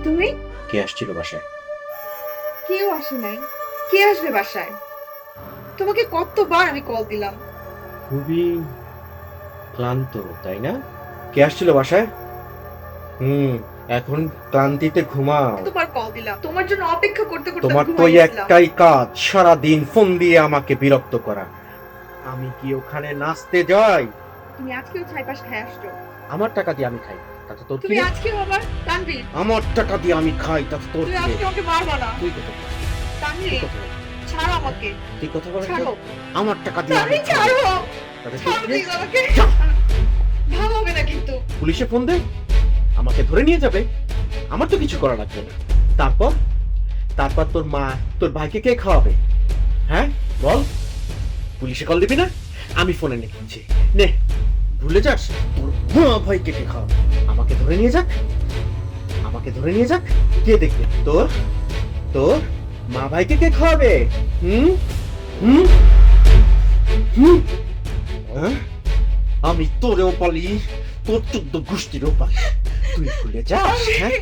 তুমি? কে আসছিল বাসায়? কেউ আসে নাই। কে আসবে বাসায়? তোমাকে কতবার আমি কল দিলাম। খুবই ক্লান্ত, তাই না? কে আসছিল বাসায়? হুম, এখন ক্লান্তিতে ঘুমাও। কতবার কল দিলাম, তোমার জন্য অপেক্ষা করতে করতে তোমার তো ঘুমাই গেছিলাম। একটাই কাজ, সারা দিন ফোন দিয়ে আমাকে বিরক্ত করা। আমি কি ওখানে নাচতে যাই? তুমি আজকেও ছাই পাশ খাই আসছো। আমার টাকা দিয়ে আমি খাই, তাতে তোর কি তুমি রে? আজকেও আবার তানভীর, আমার টাকা দিয়ে আমি খাই, তাতে তোর তুমি কি রে? আজকে আমাকে মারবা না। তুই কথা বল, তুই তানভীর, কথা বল, ছাড়ো আমাকে। তুই কথা বল। ছাড়ো। আমার টাকা দিয়ে আমি তানভীর, খাই, ছাড়ো। তাতে তোর ছাড়ো কি রে? প্লিজ আমাকে। যা। ভালো হবে না কিন্তু। পুলিশে ফোন দে, আমাকে ধরে নিয়ে যাবে। আমার তো কিছু করা লাগবে না। তারপর তারপর তোর মা, তোর ভাইকে কে খাওয়াবে? হ্যাঁ বল, পুলিশে কল দিবি না? আমি ফোনে নিচ্ছি, নে। ভুলে যাস, তোর মা ভাইকে কে খাওয়াবে? আমাকে ধরে নিয়ে যাক, আমাকে ধরে নিয়ে যাক। কে দেখবে? তোর তোর মা ভাইকে কে খাওয়াবে? হুম হুম হুম হ্যাঁ? আমি তোরেও পালি, তোর 14 গোষ্ঠীরও পালি। তুই ভুলে যাস? হ্যাঁ,